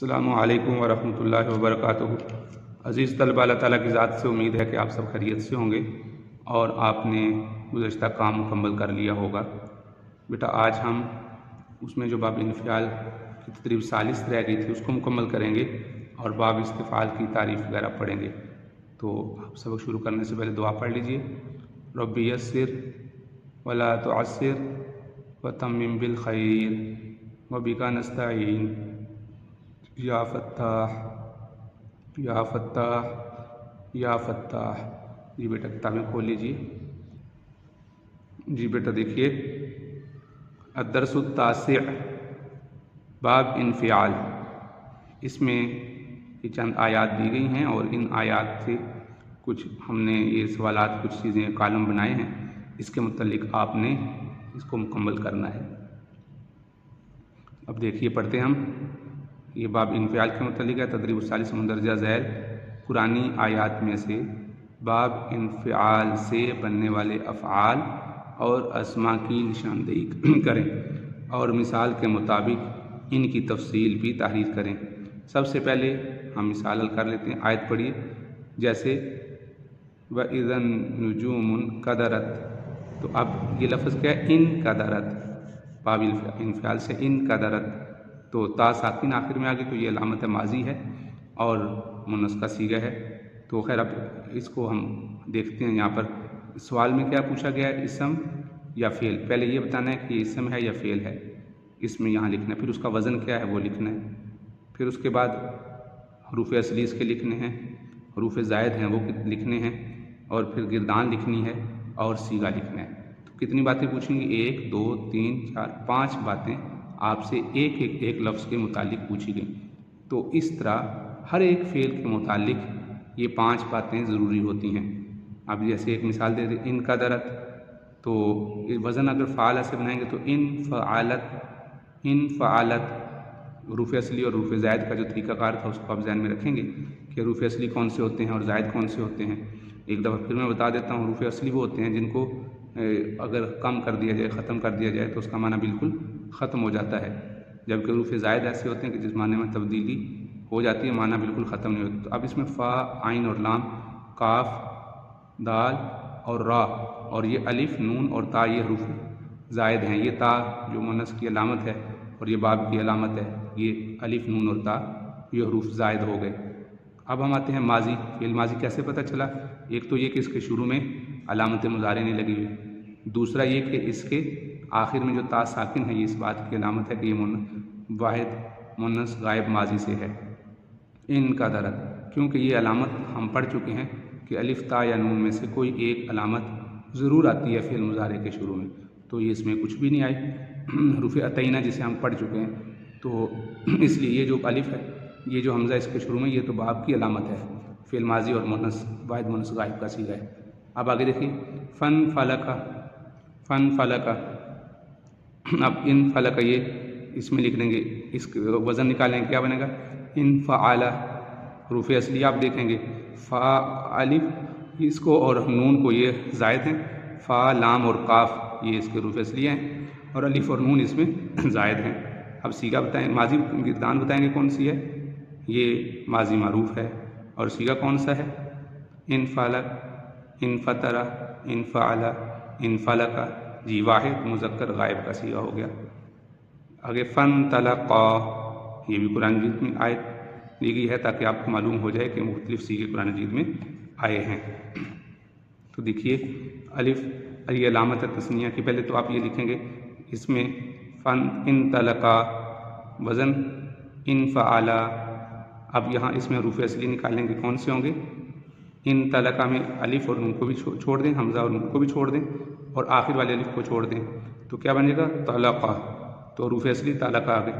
अस्सलामु अलैकुम वरहमतुल्लाहि वबरकातुहू। अज़ीज़ तलबा, अल्लाह ताला की ज़ात से उम्मीद है कि आप सब खैरियत से होंगे और आपने गुज़श्ता काम मुकम्मल कर लिया होगा। बेटा, आज हम उसमें जो बाब इन्फ़ियाल की तदरीब सालिस रह गई थी उसको मुकम्मल करेंगे और बाब इस्तिफ़ाल की तारीफ़ वगैरह पढ़ेंगे। तो आप सबक शुरू करने से पहले दुआ पढ़ लीजिए। रब्बी यस्सिर वला तुअस्सिर व तम्मिम बिल खैर व बिका नस्तईन या फत्ताह या फत्ताह या फत्ताह। जी बेटा, किताबें खोल लीजिए। जी बेटा, देखिए अद्दरसु तासिअ बाब इन्फ़ियाल, इसमें ये चंद आयात दी गई हैं और इन आयात से कुछ हमने ये सवालात, कुछ चीज़ें कालम बनाए हैं। इसके मुतल्लिक आपने इसको मुकम्मल करना है। अब देखिए, पढ़ते हम। ये बाब इन्फ़ियाल के मुतल्लिक है। तदरीब सालिस मुंदरजा ज़ैल कुरानी आयात में से बाब इन्फ़ियाल से बनने वाले अफ़आल और अस्मा की निशानदेही करें और मिसाल के मुताबिक इनकी तफसील भी तहरीर करें। सबसे पहले हम मिसाल कर लेते हैं। आयत पढ़िए। जैसे व इज़न नुजूमुन कदरत, तो अब ये लफ्ज़ क्या है? इन कदरत। बाब इन्फ़ियाल से इन कदरत, तो ता साकिन आखिर में आ गई, तो ये अलामत माजी है और मुन्नस का सीगा है। तो खैर, अब इसको हम देखते हैं। यहाँ पर सवाल में क्या पूछा गया है? इसम या फ़ेल। पहले ये बताना है कि ये इसम है या फ़ेल है। इसमें यहाँ लिखना है, फिर उसका वज़न क्या है वो लिखना है, फिर उसके बाद हरूफ असली इसके लिखने हैं, हरूफ ज़ायद हैं वो लिखने हैं, और फिर गिरदान लिखनी है और सीगा लिखना है। तो कितनी बातें पूछेंगी? 1 2 3 4 5 बातें आपसे एक लफ्ज़ के मुतालिक पूछी गई। तो इस तरह हर एक फ़ेल के मुतालिक ये 5 बातें ज़रूरी होती हैं। अब जैसे एक मिसाल दे दें, इन कदरत, तो वज़न अगर फ़ाल से बनाएंगे तो इन फ़आलत रूफ़ असली और रूफ़ ज़ायद का जो तरीक़ाकार था उसको आप ज़हन में रखेंगे कि रूफ़ असली कौन से होते हैं और ज़ायद कौन से होते हैं। एक दफ़ा फिर मैं बता देता हूँ। रूफ़ असली वो होते हैं जिनको अगर कम कर दिया जाए, ख़त्म कर दिया जाए, तो उसका माना बिल्कुल ख़त्म हो जाता है। जबकि रूफ़ ज़ायद ऐसे होते हैं कि जिस माने में तब्दीली हो जाती है, माना बिल्कुल ख़त्म नहीं होता। तो अब इसमें फ़ा, आइन और लाम, काफ, दाल और रा, और ये अलिफ, नून और ता, ये हरूफ ज़ायद हैं। ये ता जो मुन्नस की अलामत है और ये बाब की अलामत है, ये अलिफ, नून और ता, ये हरूफ ज़ायद हो गए। अब हम आते हैं माजी। फ़िल माजी कैसे पता चला? एक तो ये कि इसके शुरू में अलामत मुज़ारे नहीं लगी हुई। दूसरा ये कि इसके आखिर में जो ता साकिन है, ये इस बात की अलामत है कि ये वाहिद मुन्नस गायब माजी से है। इन कदरत, क्योंकि ये अलामत हम पढ़ चुके हैं कि अलिफ, ता या नून में से कोई एक अलामत ज़रूर आती है फ़िल मुज़ारे के शुरू में, तो ये इसमें कुछ भी नहीं आई। हरूफ अतईना जिसे हम पढ़ चुके हैं, तो इसलिए ये जो अलिफ है, ये जो हमज़ा इसके शुरू में, ये तो बाब की अलामत है। फ़िल माजी और मुन्नस वाहिद मुन्नस गायब का सीगा है। अब आगे देखिए, फ़न फ़लका, फ़न फ़लका। अब इन फ़लका, ये इसमें लिख देंगे, इस वज़न निकालेंगे, क्या बनेगा? इन फ़आला। हरूफ असली आप देखेंगे, फ़ा, अलिफ इसको और नून को ये ज़ायद हैं, फ़ा, लाम और काफ ये इसके हरूफ असली हैं, और अलिफ और नून इसमें ज़ायद हैं। अब सीगा बताएं, माजी गिरदान बताएंगे कौन सी है? ये माजी मारूफ है। और सीगा कौन सा है? इन फ़लक, इन फ़तरा, इन फ़अला, इन फ़लका। जी, वाहिद मुज़क्कर गायब का सीगा हो गया। आगे फ़न तलक़ा, ये भी कुरान मजीद में आयत ली गई है ताकि आपको मालूम हो जाए कि मुख्तलिफ़ सीगे कुरान मजीद में आए हैं। तो देखिए, अलिफ, ये अलामत है तस्निया की। पहले तो आप ये लिखेंगे इसमें फ़न, इन तलक़ा, वज़न इन फ़आला। अब यहाँ इसमें हरूफ असली निकालेंगे, कौन से होंगे? इन तलक़ा में अलिफ और नून को भी छोड़ दें, हमज़ा और नून को भी छोड़ दें, और आखिर वाले अलिफ को छोड़ दें, तो क्या बनेगा? तलक़ा। तो हरूफ असली तलक़ा आ गए।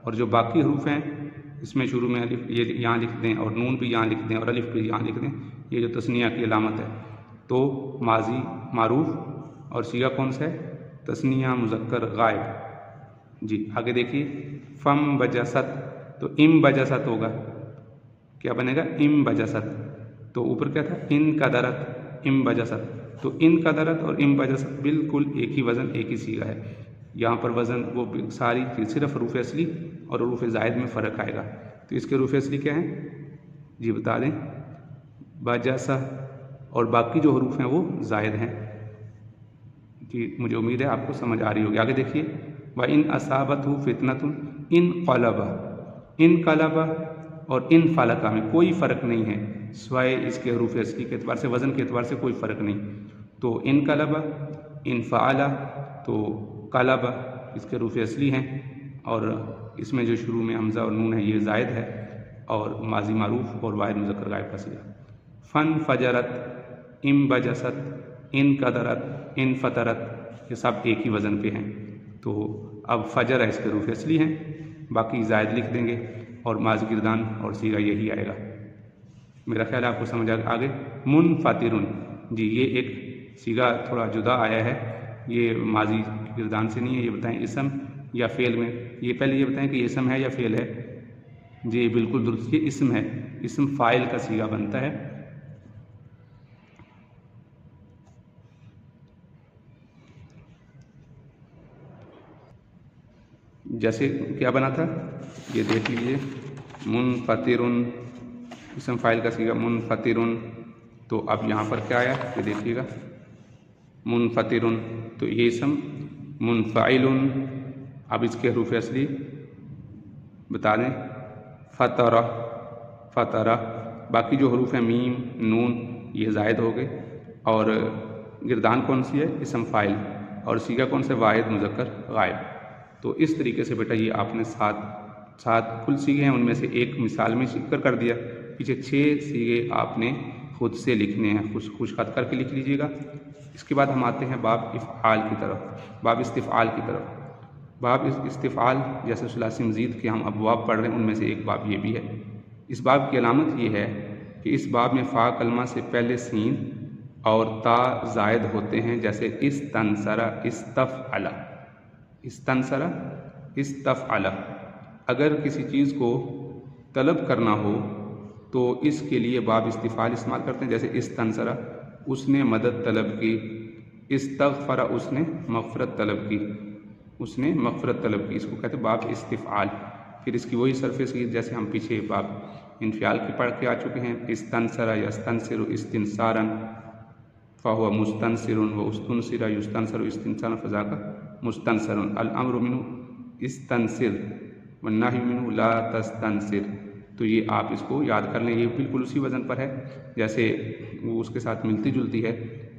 और जो बाकी हरूफ हैं, इसमें शुरू में अलिफ ये यहाँ लिख दें, और नून भी यहाँ लिख दें, और अलिफ भी यहाँ लिख दें, ये जो तस्निया की अलामत है। तो माजी मारूफ, और सीगा कौन सा है? तस्निया मुज़क्कर गायब। जी, आगे देखिए, फ़म बजसत, तो इम बजसत होगा, क्या बनेगा? इम बजसत। तो ऊपर क्या था? इन कदरत, इम बजसत। तो इन कदरत और इम बजसत बिल्कुल एक ही वज़न, एक ही सीगा है। यहाँ पर वज़न वो सारी सिर्फ हरूफ असली और हरूफ ज़ायद में फ़र्क आएगा। तो इसके हरूफ असली क्या हैं जी बता दें, बजसा, और बाकी जो हरूफ हैं वो ज़ायद हैं जी। मुझे उम्मीद है आपको समझ आ रही होगी। आगे देखिए, व इन असाबतहु फितनतुन इन क़लबा, इन क़लबा और इन फ़लका में कोई फ़र्क नहीं है, स्वाय इसके हरूफ असली के एतबार से, वज़न के एतबार से कोई फ़र्क नहीं। तो इन क़लबा, इन फ़अला, तो क़लबा इसके हरूफ असली हैं और इसमें जो शुरू में हमज़ा और नून है ये ज़ायद है, और माजी मारूफ और वाहिद मुज़क्कर गायब का सीगा। फ़न फजरत, इम बजसत, इन कदरत, इन फतरत, ये सब एक ही वज़न पे हैं। तो अब फजर है इसके हरूफ असली हैं, बाकी ज़ायद लिख देंगे और माज़ी गिरदान और सीगा यही आएगा। मेरा ख्याल है आपको समझ आ गए। मुनफतिरुन जी, ये एक सीगा थोड़ा जुदा आया है, ये माज़ी गिरदान से नहीं है। ये बताएं इसम या फ़ेल में, ये पहले ये बताएं कि इसम है या फ़ेल है जी। बिल्कुल दुरुस्त, ये इसम है, इसम फ़ाइल का सीगा बनता है। जैसे क्या बना था ये देख लीजिए, मुनफतिरुन इसम फ़ाइल का सीगा मुनफतिरुन। तो अब यहाँ पर क्या आया ये देखिएगा, मुनफतिरुन, तो ये इसम मुनफ़ाइलुन। अब इसके हरूफ असली बता दें, फ़तरा, फ़तरा, बाकी जो हरूफ हैं मीम नून ये ज़ायद हो गए, और गिरदान कौन सी है इसम फ़ाइल, और सीगा कौन सा वाहिद मुज़क्कर गायब। तो इस तरीके से बेटा ये आपने सात कुल सीगे हैं, उनमें से एक मिसाल में जिक्र कर दिया, पीछे 6 सीगे आपने खुद से लिखने हैं, खुश खत करके लिख लीजिएगा। इसके बाद हम आते हैं बाब इफ़आल की तरफ, बाब इस्तिफ़आल की तरफ। बाब इस्तिफ़आल जैसे सुलासी मज़ीद के हम अबवाब पढ़ रहे हैं, उनमें से एक बाब ये भी है। इस बाब की अलामत ये है कि इस बाब में फ़ा कलमा से पहले सीन और ता ज़ायद होते हैं, जैसे इस्तनसरा, इस्तफ़अला, इस्तनसरा, इस्तफ़अला। अगर किसी चीज़ को तलब करना हो तो इसके लिए बाब इस्तिफ़ाल इस्तेमाल करते हैं, जैसे इस्तनसरा उसने मदद तलब की, इस्तग़फ़रा उसने मग़फ़रत तलब की, उसने मग़फ़रत तलब की, इसको कहते हैं बाब इस्तिफ़आल। फिर इसकी वही सरफेस की जैसे हम पीछे बाब इन्फ़ियाल की पढ़ के आ चुके हैं, इस्तनसरा यस्तनसिरु इस्तिनसारन, फ़हुव मुस्तनसिरुन व उस्तनसिरा युस्तनसरु इस्तिनसारन फ़ज़ाका मुस्तनसरुन, अल अम्रु मिन्हु इस्तनसिर वन्नहयु मिन्हु ला तस्तनसिर। तो ये आप इसको याद कर लें, ये बिल्कुल उसी वज़न पर है जैसे वो उसके साथ मिलती जुलती है।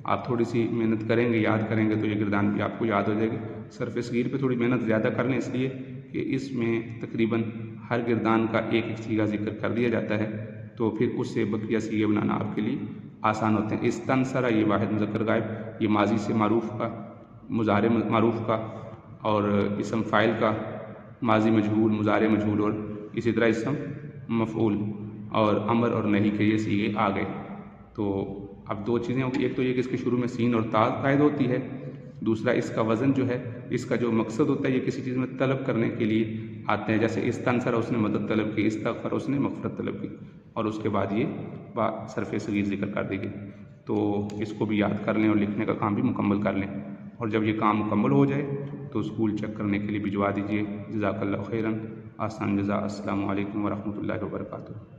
आप थोड़ी सी मेहनत करेंगे, याद करेंगे तो ये गिरदान भी आपको याद हो जाएगी। सरफ़ सग़ीर पे थोड़ी मेहनत ज़्यादा कर लें, इसलिए कि इसमें तकरीबन हर गिरदान का एक सीगा ज़िक्र कर दिया जाता है, तो फिर उससे बकिया सीगे बनाना आपके लिए आसान होते हैं। इस्तनसरा ये वाहिद मुज़क्कर गायब, ये माजी से मारूफ़ का, मुज़ारे मारूफ़ का, और इसम फ़ाइल का, माजी मजहूल, मुज़ारे मजहूल, और इसी तरह इसम मफ़ऊल और अमर और नहीं के ये सीगे आ गए। तो अब 2 चीज़ें होंगी, एक तो ये कि इसके शुरू में सीन और ता कायद होती है, दूसरा इसका वज़न जो है, इसका जो मकसद होता है ये किसी चीज़ में तलब करने के लिए आते हैं, जैसे इस्तनसरा उसने मदद तलब की, इस्तग़फ़र उसने मग़फ़रत तलब की, और उसके बाद ये सरफ़े सग़ीर ज़िक्र कर दी गई। तो इसको भी याद कर लें और लिखने का काम भी मुकम्मल कर लें, और जब ये काम मुकम्मल हो जाए तो स्कूल चेक करने के लिए भिजवा दीजिए। जज़ाकल्लाहु खैरन, आसान जज़ा। अस्सलामु अलैकुम व रहमतुल्लाहि व बरकातुहू।